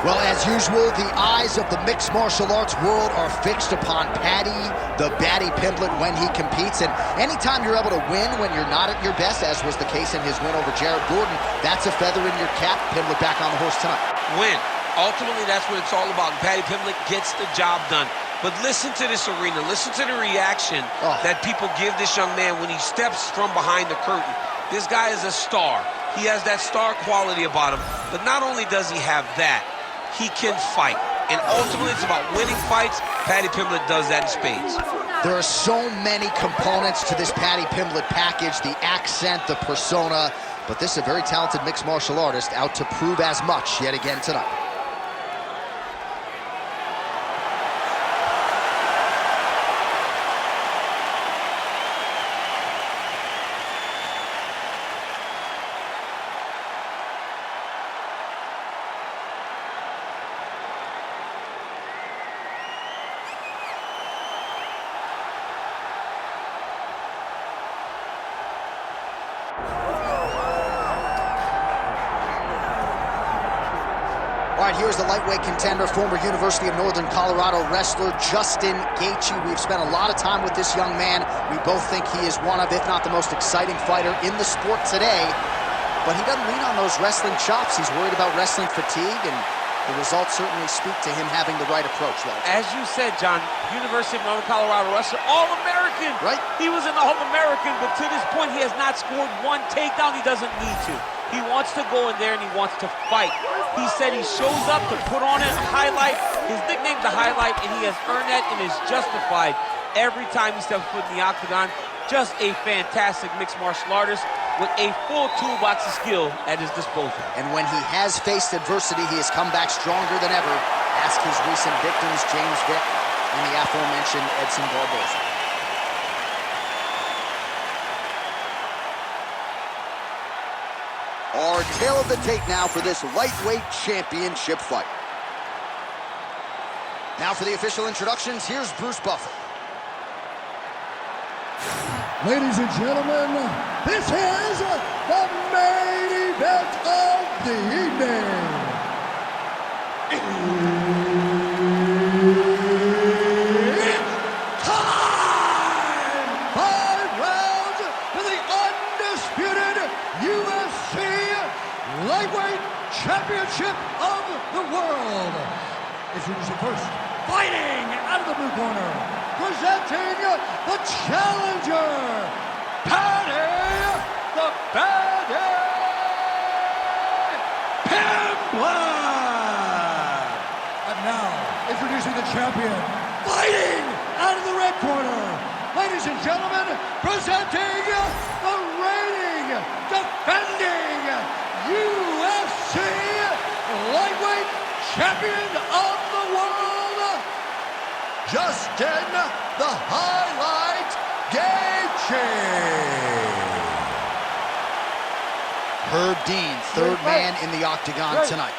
Well, as usual, the eyes of the mixed martial arts world are fixed upon Paddy, the Paddy Pimblett, when he competes. And anytime you're able to win when you're not at your best, as was the case in his win over Jared Gordon, that's a feather in your cap. Pimblett back on the horse tonight. Win. Ultimately, that's what it's all about. Paddy Pimblett gets the job done. But listen to this arena. Listen to the reaction that people give this young man when he steps from behind the curtain. This guy is a star. He has that star quality about him. But not only does he have that, he can fight. And ultimately, it's about winning fights. Paddy Pimblett does that in spades. There are so many components to this Paddy Pimblett package, the accent, the persona, but this is a very talented mixed martial artist out to prove as much yet again tonight. All right, here's the lightweight contender, former University of Northern Colorado wrestler Justin Gaethje. We've spent a lot of time with this young man. We both think he is one of, if not the most exciting fighter in the sport today. But he doesn't lean on those wrestling chops. He's worried about wrestling fatigue, and the results certainly speak to him having the right approach. As you said, John, University of Northern Colorado wrestler, All-American. Right. He was an All-American, but to this point, he has not scored one takedown. He doesn't need to. He wants to go in there and he wants to fight. He said he shows up to put on a highlight. His nickname's a highlight, and he has earned that and is justified every time he steps foot in the octagon. Just a fantastic mixed martial artist with a full toolbox of skill at his disposal. And when he has faced adversity, he has come back stronger than ever. Ask his recent victims, James Vick and the aforementioned Edson Barboza. Our tale of the tape now for this lightweight championship fight. Now for the official introductions, here's Bruce Buffer. Ladies and gentlemen, this is the main event of the evening. It's time! 5 rounds for the undisputed UFC Lightweight Championship of the world. Introducing first, fighting out of the blue corner, presenting the challenger, Paddy the Paddy Pimblett. And now, introducing the champion, fighting out of the red corner, ladies and gentlemen, presenting the reigning, defending UFC Lightweight Champion of the world, Justin the Highlight Gaethje. Herb Dean, third man in the octagon tonight.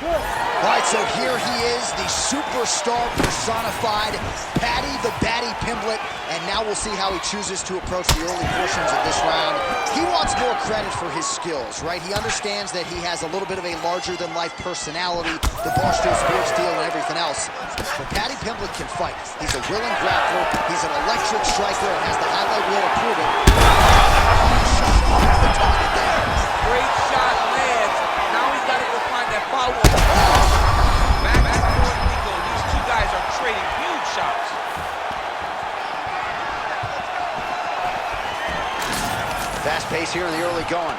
All right, so here he is, the superstar personified, Paddy the Paddy Pimblett, and now we'll see how he chooses to approach the early portions of this round. He wants more credit for his skills, right? He understands that he has a little bit of a larger-than-life personality, the Barstool Sports deal and everything else. But Paddy Pimblett can fight. He's a willing grappler, he's an electric striker, and has the highlight reel to prove it. The target there. Great shot lands. Now he's got to go find that follow-up. Back and forth we go. These two guys are trading huge shots. Fast pace here in the early going.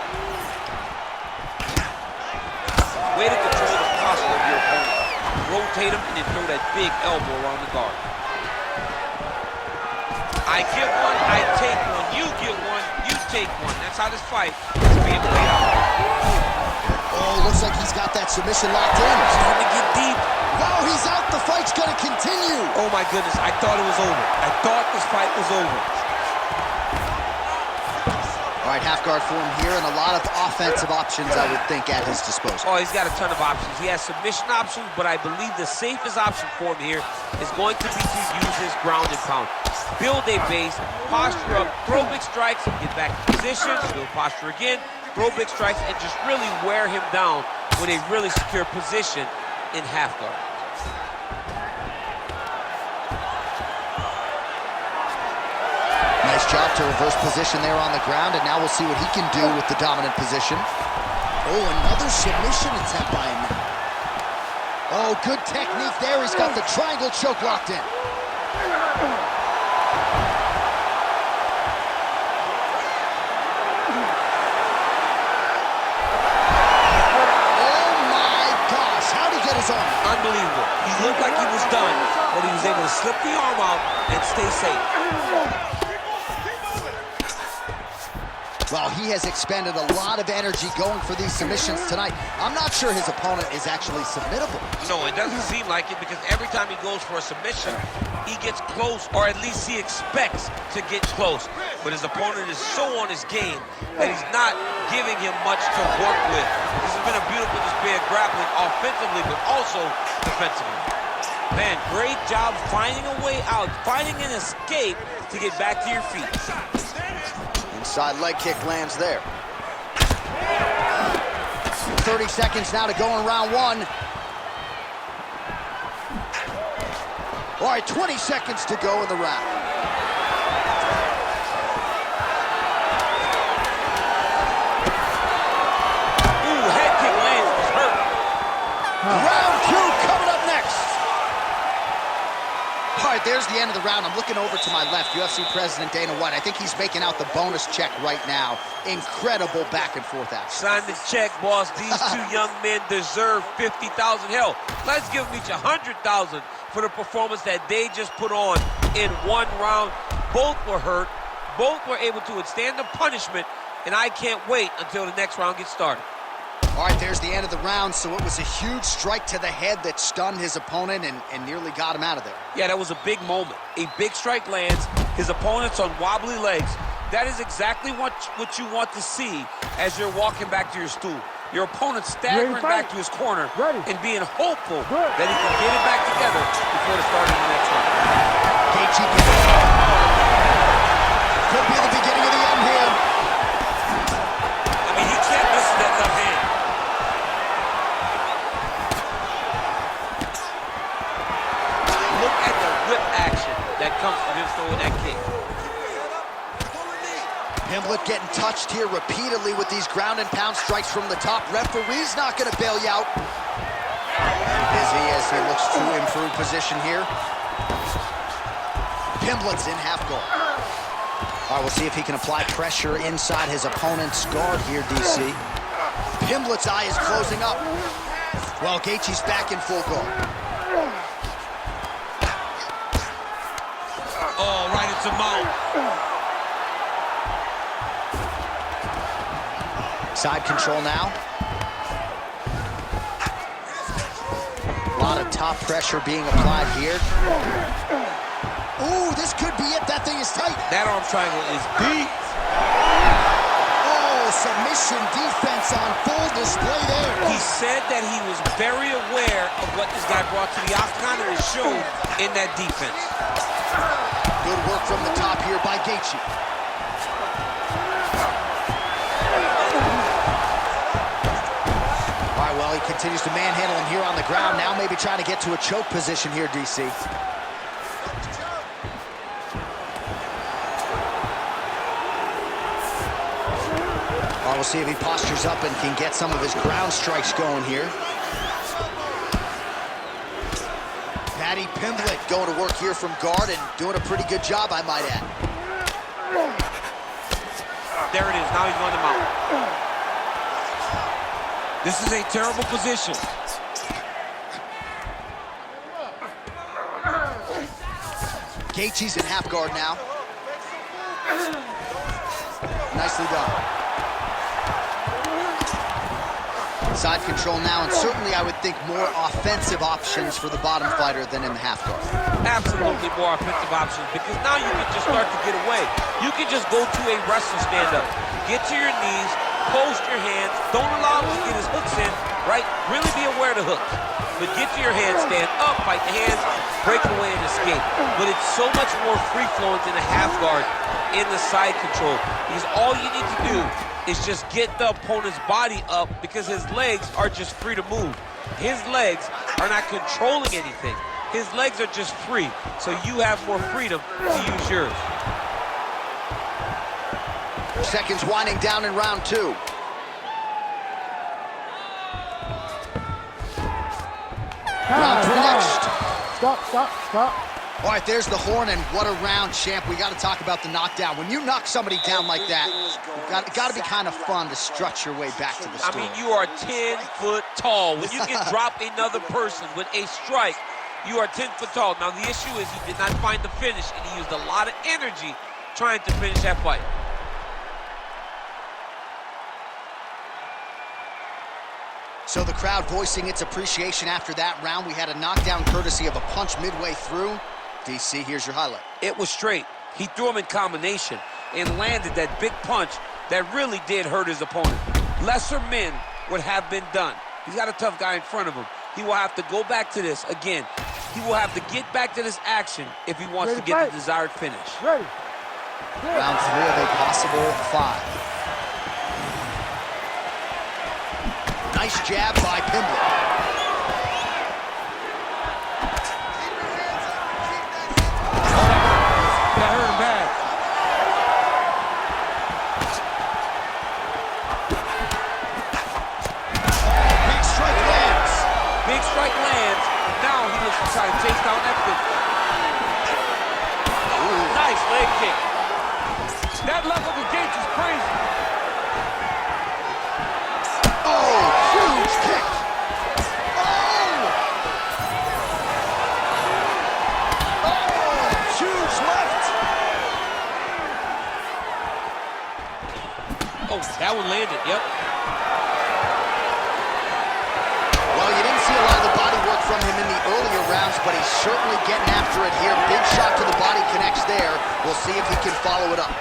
Way to control the posture of your opponent. Rotate him and then throw that big elbow around the guard. I give one, I take one. You give one, you take one. That's how this fight is being played out. Oh, looks like he's got that submission locked in. Starting to get deep. Wow, he's out. The fight's gonna continue. Oh my goodness, I thought it was over. I thought this fight was over. All All right, half guard for him here, and a lot of offensive options, I would think, at his disposal. Oh, he's got a ton of options. He has submission options, but I believe the safest option for him here is going to be to use his ground and pound. Build a base, posture up, throw big strikes, get back to position, build posture again, throw big strikes, and just really wear him down with a really secure position in half guard. Nice job to reverse position there on the ground, and now we'll see what he can do with the dominant position. Oh, another submission attempt by him now. Oh, good technique there. He's got the triangle choke locked in. Oh my gosh, how'd he get his arm? Unbelievable. He looked like he was done, but he was able to slip the arm out and stay safe. Well, he has expended a lot of energy going for these submissions tonight. I'm not sure his opponent is actually submittable. No, it doesn't seem like it, because every time he goes for a submission, he gets close, or at least he expects to get close. But his opponent is so on his game that he's not giving him much to work with. This has been a beautiful display of grappling offensively, but also defensively. Man, great job finding a way out, finding an escape to get back to your feet. Inside leg kick lands there. 30 seconds now to go in round one. All right, 20 seconds to go in the round. Ooh, head kick lands, it's hurt. Round two coming up next. All right, there's the end of the round. I'm looking over to my left, UFC President Dana White. I think he's making out the bonus check right now. Incredible back and forth action. Sign the check, boss. These two young men deserve 50,000. Hell, let's give them each 100,000 for the performance that they just put on in one round. Both were hurt. Both were able to withstand the punishment, and I can't wait until the next round gets started. All right, there's the end of the round. So it was a huge strike to the head that stunned his opponent and nearly got him out of there. Yeah, that was a big moment. A big strike lands. His opponent's on wobbly legs. That is exactly what you want to see as you're walking back to your stool. Your opponent staggering back to his corner and being hopeful that he can get it back together before the start of the next round. Gaethje could be the beginning of the end here. I mean, he can't miss that left hand. Look at the whip action that comes from him throwing that kick. Pimblett getting touched here repeatedly with these ground and pound strikes from the top. Referee's not going to bail you out. Busy as he looks to improve position here. Pimblett's in half guard. All right, we'll see if he can apply pressure inside his opponent's guard here, DC. Pimblett's eye is closing up. Well, Gaethje's back in full guard. Oh, right into mouth. Side control now. A lot of top pressure being applied here. Ooh, this could be it. That thing is tight. That arm triangle is deep. Oh, submission defense on full display there. He said that he was very aware of what this guy brought to the octagon, and it showed in that defense. Good work from the top here by Gaethje. All right, well, he continues to manhandle him here on the ground. Now maybe trying to get to a choke position here, DC. We'll see if he postures up and can get some of his ground strikes going here. Paddy Pimblett going to work here from guard and doing a pretty good job, I might add. There it is. Now he's on the mount. This is a terrible position. Gaethje's in half guard now. Nicely done. Side control now, and certainly I would think more offensive options for the bottom fighter than in the half guard. Absolutely more offensive options, because now you can just start to get away. You can just go to a wrestler stand-up. Get to your knees, post your hands, don't allow him to get his hooks in, right? Really be aware of the hooks. But get to your hands, stand up, fight the hands, break away and escape. But it's so much more free-flowing than a half guard in the side control, because all you need to do is just get the opponent's body up, because his legs are just free to move. His legs are not controlling anything. His legs are just free, so you have more freedom to use yours. Seconds winding down in round 2. Round 3 next. Stop. All right, there's the horn, and what a round, champ. We got to talk about the knockdown. When you knock somebody down like that, it got to be kind of fun to strut your way back to the score. I mean, you are 10 foot tall. When you can drop another person with a strike, you are 10 foot tall. Now, the issue is he did not find the finish, and he used a lot of energy trying to finish that fight. So the crowd voicing its appreciation after that round. We had a knockdown courtesy of a punch midway through. DC, here's your highlight. It was straight. He threw him in combination and landed that big punch that really did hurt his opponent. Lesser men would have been done. He's got a tough guy in front of him. He will have to go back to this again. He will have to get back to this action if he wants to get the desired finish. Ready. Round 3 of a possible 5. Nice jab by Pimblett. That hurt him bad. Big strike lands. Big strike lands. Now he looks to try to chase down that finish. Nice leg kick. That level of Gaethje is crazy. Oh, huge kick. Oh, huge left. Oh, that one landed, yep. Well, you didn't see a lot of the body work from him in the earlier rounds, but he's certainly getting after it here. Big shot to the body connects there. We'll see if he can follow it up.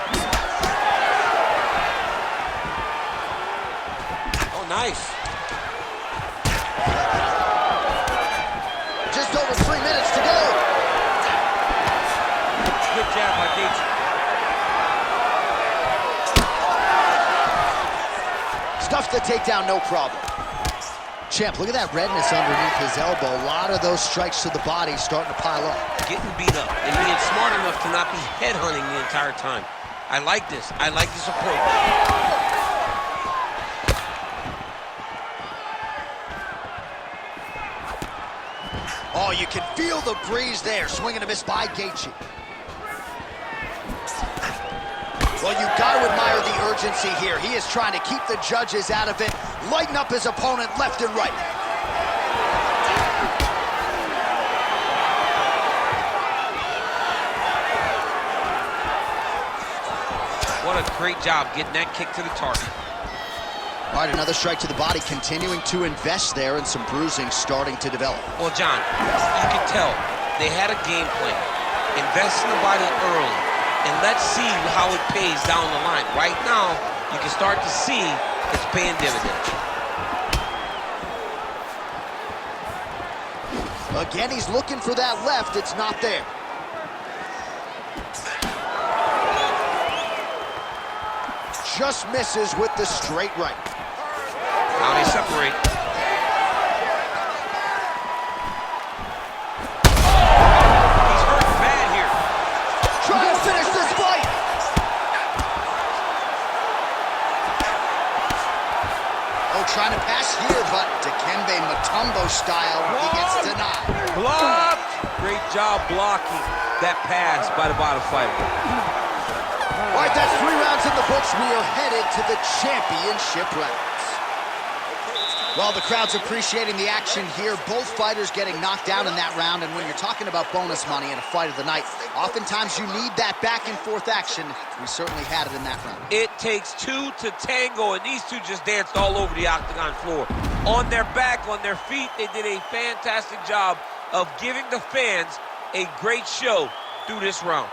Oh, nice. Just over 3 minutes to go. Good jab by Gaethje. Stuffs the takedown, no problem. Champ, look at that redness underneath his elbow. A lot of those strikes to the body starting to pile up. Getting beat up and being smart enough to not be headhunting the entire time. I like this. I like this approach. Oh, you can feel the breeze there. Swing and a miss by Gaethje. Well, you got to admire the urgency here. He is trying to keep the judges out of it, lighten up his opponent left and right. What a great job getting that kick to the target. All right, another strike to the body, continuing to invest there, and some bruising starting to develop. Well, John, you can tell they had a game plan. Invest in the body early, and let's see how it pays down the line. Right now, you can start to see it's paying dividends. Again, he's looking for that left. It's not there. Just misses with the straight right. Now they separate. He's hurt bad here. Trying to finish this fight. Oh, trying to pass here, but Dikembe Mutombo style, he gets denied. Blocked! Great job blocking that pass by the bottom fighter. All right, that's 3 rounds in the books. We are headed to the championship rounds. Well, the crowd's appreciating the action here. Both fighters getting knocked down in that round, and when you're talking about bonus money in a fight of the night, oftentimes you need that back and forth action. We certainly had it in that round. It takes 2 to tango, and these two just danced all over the octagon floor. on their back, on their feet. They did a fantastic job of giving the fans a great show through this round.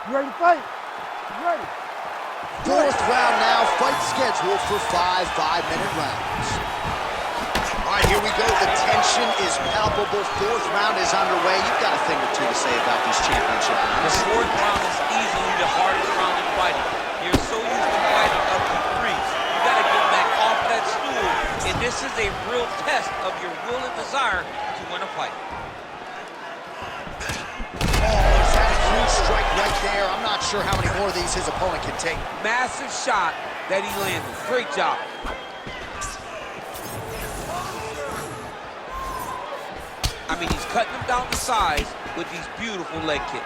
You ready to fight? You ready? Fourth round now, fight scheduled for 5 5-minute rounds. All right, here we go. The tension is palpable. Fourth round is underway. You've got a thing or two to say about these championship rounds. The fourth round is easily the hardest round in fighting. You're so used to fighting up to 3. You got to get back off that stool, and this is a real test of your will and desire to win a fight. Strike right there. I'm not sure how many more of these his opponent can take. Massive shot that he landed. Great job. I mean, he's cutting him down to size with these beautiful leg kicks.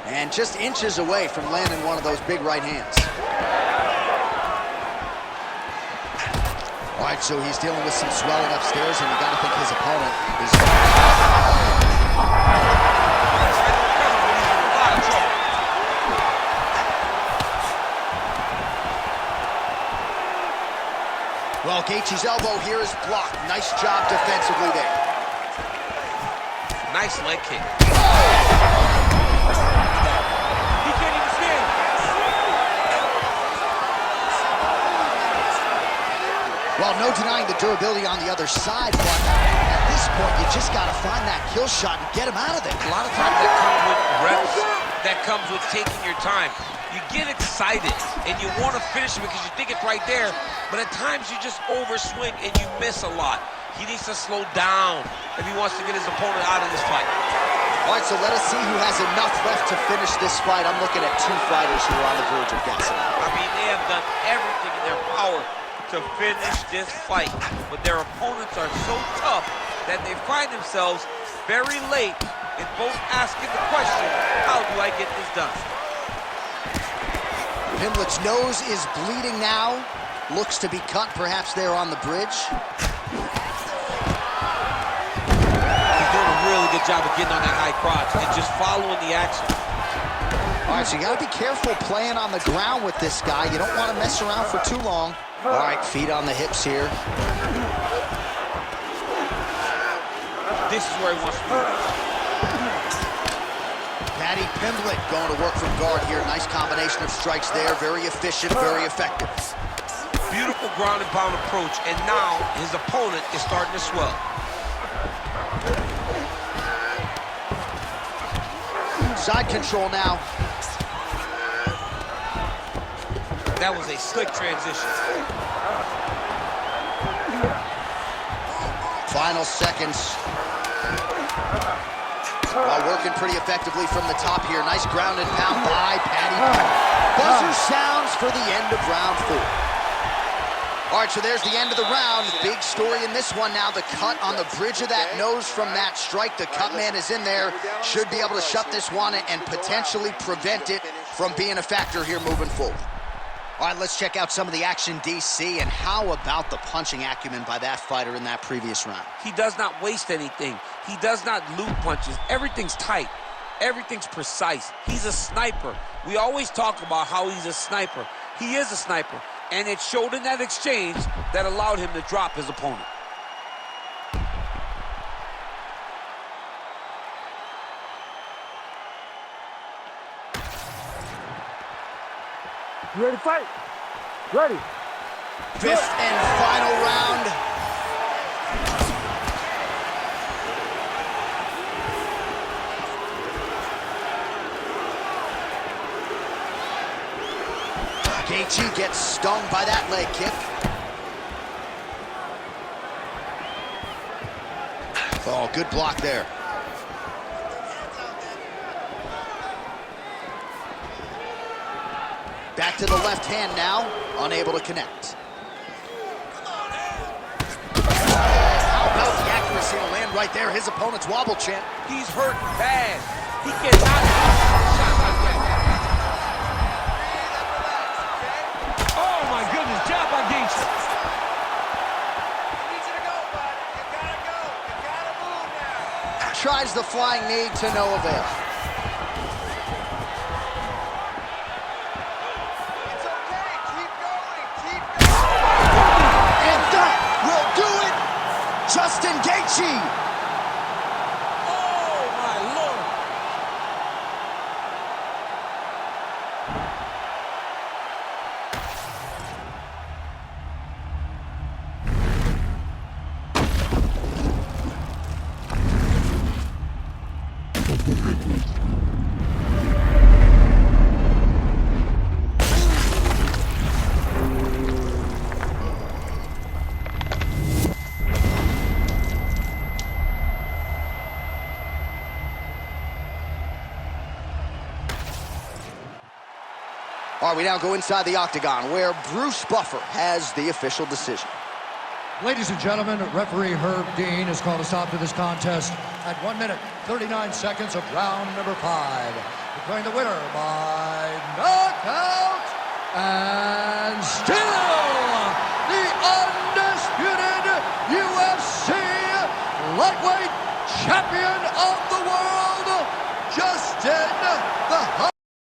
And just inches away from landing one of those big right hands. All right, so he's dealing with some swelling upstairs, and you got to think his opponent is... Well, Gaethje's elbow here is blocked. Nice job defensively there. Nice leg kick. He can't even stand. Well, no denying the durability on the other side, but at this point, you just got to find that kill shot and get him out of there. A lot of times that comes with reps, that comes with taking your time. You get excited, and you want to finish it because you think it's right there, but at times you just overswing and you miss a lot. He needs to slow down if he wants to get his opponent out of this fight. All right, so let us see who has enough left to finish this fight. I'm looking at 2 fighters who are on the verge of gassing out. I mean, they have done everything in their power to finish this fight, but their opponents are so tough that they find themselves very late in both asking the question, how do I get this done? Pimblett's nose is bleeding now. Looks to be cut, perhaps there on the bridge. He's doing a really good job of getting on that high crotch and just following the action. All right, so you got to be careful playing on the ground with this guy. You don't want to mess around for too long. All right, feet on the hips here. This is where he wants to be. Paddy Pimblett going to work from guard here. Nice combination of strikes there. Very efficient, very effective. Beautiful ground and pound approach, and now his opponent is starting to swell. Side control now. That was a slick transition. Final seconds. While working pretty effectively from the top here. Nice ground and pound by Paddy Pimblett. Buzzer sounds for the end of round 4. All right, so there's the end of the round. Big story in this one now. The cut on the bridge of that nose from that strike. The cut man is in there. Should be able to shut this one and potentially prevent it from being a factor here moving forward. All right, let's check out some of the action, DC, and how about the punching acumen by that fighter in that previous round? He does not waste anything. He does not loop punches. Everything's tight. Everything's precise. He's a sniper. We always talk about how he's a sniper. He is a sniper, and it showed in that exchange that allowed him to drop his opponent. You ready to fight? Ready. 5th and final round. Gaethje gets stung by that leg kick. Oh, good block there. Back to the left hand now, unable to connect. How about the accuracy to land right there? His opponent's wobble chant. He's hurt bad. He cannot shot like that. Oh my goodness, job by Gaethje. tries the flying knee to no avail. It's okay. Keep going. Keep going. And that will do it. Justin Gaethje. Oh, my Lord. All right, we now go inside the octagon where Bruce Buffer has the official decision. Ladies and gentlemen, referee Herb Dean has called a stop to this contest at 1 minute, 39 seconds of round number 5. Declaring the winner by knockout and still the undisputed UFC lightweight champion of the world, Justin